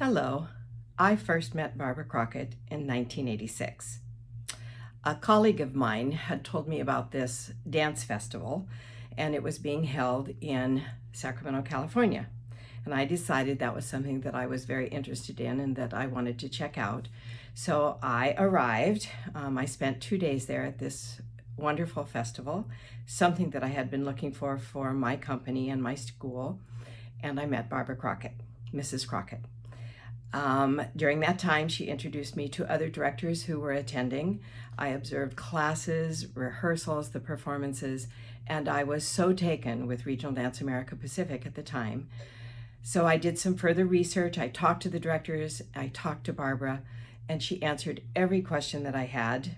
Hello. I first met Barbara Crockett in 1986. A colleague of mine had told me about this dance festival, and it was being held in Sacramento, California. And I decided that was something that I was very interested in and that I wanted to check out. So I arrived. I spent 2 days there at this wonderful festival, something that I had been looking for my company and my school. And I met Barbara Crockett, Mrs. Crockett. During that time, she introduced me to other directors who were attending. I observed classes, rehearsals, the performances, and I was so taken with Regional Dance America Pacific at the time. So I did some further research. I talked to the directors, I talked to Barbara, and she answered every question that I had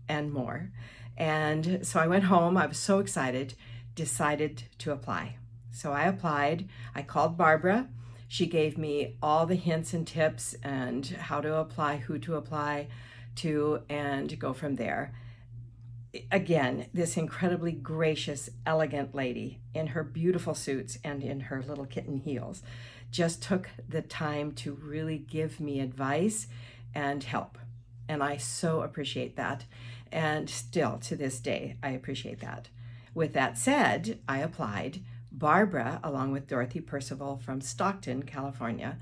and more. And so I went home. I was so excited, decided to apply. So I applied. I called Barbara. She gave me all the hints and tips and how to apply, who to apply to, and go from there. Again, this incredibly gracious, elegant lady in her beautiful suits and in her little kitten heels just took the time to really give me advice and help. And I so appreciate that. And still to this day, I appreciate that. With that said, I applied. Barbara, along with Dorothy Percival from Stockton, California,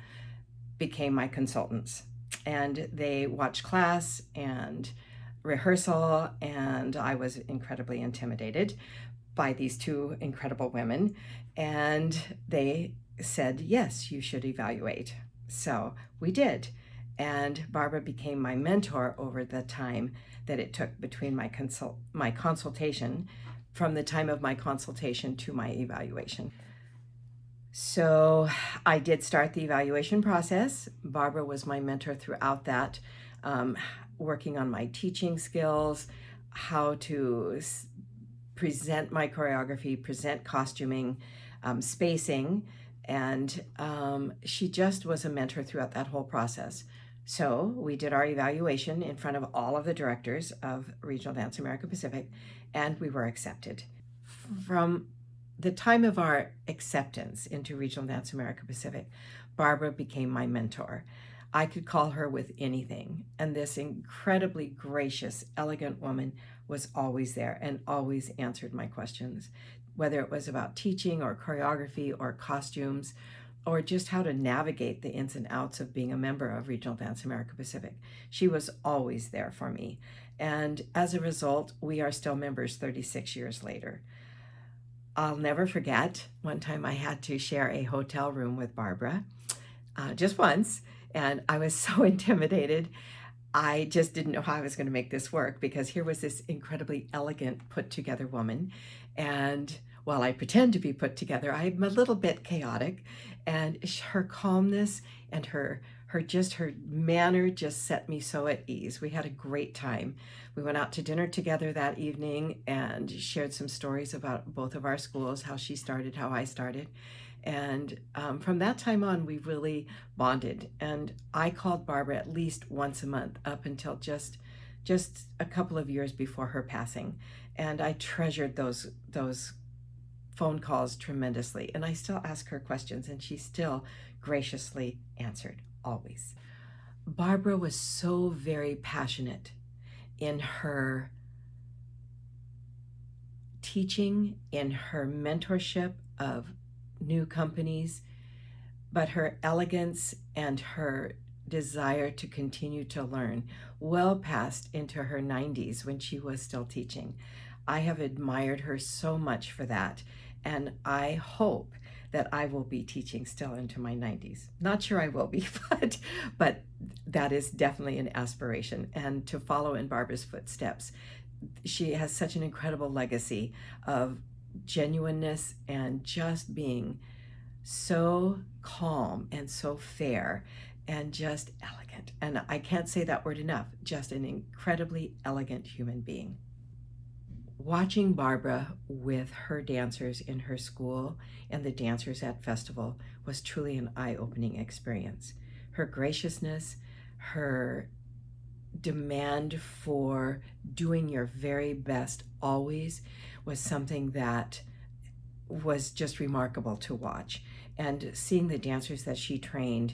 became my consultants. And they watched class and rehearsal, and I was incredibly intimidated by these two incredible women. And they said, yes, you should evaluate. So we did. And Barbara became my mentor over the time that it took between my consultation, from the time of my consultation to my evaluation. So I did start the evaluation process. Barbara was my mentor throughout that, working on my teaching skills, how to present my choreography, present costuming, spacing, and she just was a mentor throughout that whole process. So we did our evaluation in front of all of the directors of Regional Dance America Pacific, and we were accepted. From the time of our acceptance into Regional Dance America Pacific, Barbara became my mentor. I could call her with anything, and this incredibly gracious, elegant woman was always there and always answered my questions, whether it was about teaching or choreography or costumes, or just how to navigate the ins and outs of being a member of Regional Dance America Pacific. She was always there for me. And as a result, we are still members 36 years later. I'll never forget one time I had to share a hotel room with Barbara, just once, and I was so intimidated. I just didn't know how I was going to make this work, because here was this incredibly elegant, put together woman. And while I pretend to be put together, I'm a little bit chaotic. And her calmness and her manner just set me so at ease. We had a great time. We went out to dinner together that evening and shared some stories about both of our schools, how she started, how I started. And from that time on, we really bonded. And I called Barbara at least once a month up until just a couple of years before her passing. And I treasured those phone calls tremendously. And I still ask her questions, and she still graciously answered, always. Barbara was so very passionate in her teaching, in her mentorship of new companies, but her elegance and her desire to continue to learn well past into her 90s when she was still teaching. I have admired her so much for that, and I hope that I will be teaching still into my 90s. Not sure I will be, but that is definitely an aspiration, and to follow in Barbara's footsteps. She has such an incredible legacy of genuineness and just being so calm and so fair and just elegant. And I can't say that word enough, just an incredibly elegant human being. Watching Barbara with her dancers in her school and the dancers at festival was truly an eye-opening experience. Her graciousness, her demand for doing your very best always was something that was just remarkable to watch. And seeing the dancers that she trained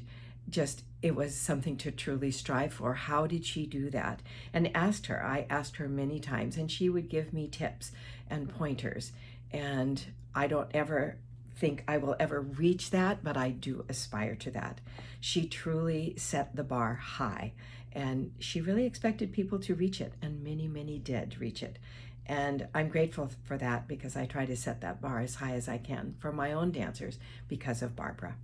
just, it was something to truly strive for. How did she do that? And I asked her many times, and she would give me tips and pointers. And I don't ever think I will ever reach that, but I do aspire to that. She truly set the bar high, and she really expected people to reach it, and many, many did reach it. And I'm grateful for that, because I try to set that bar as high as I can for my own dancers because of Barbara.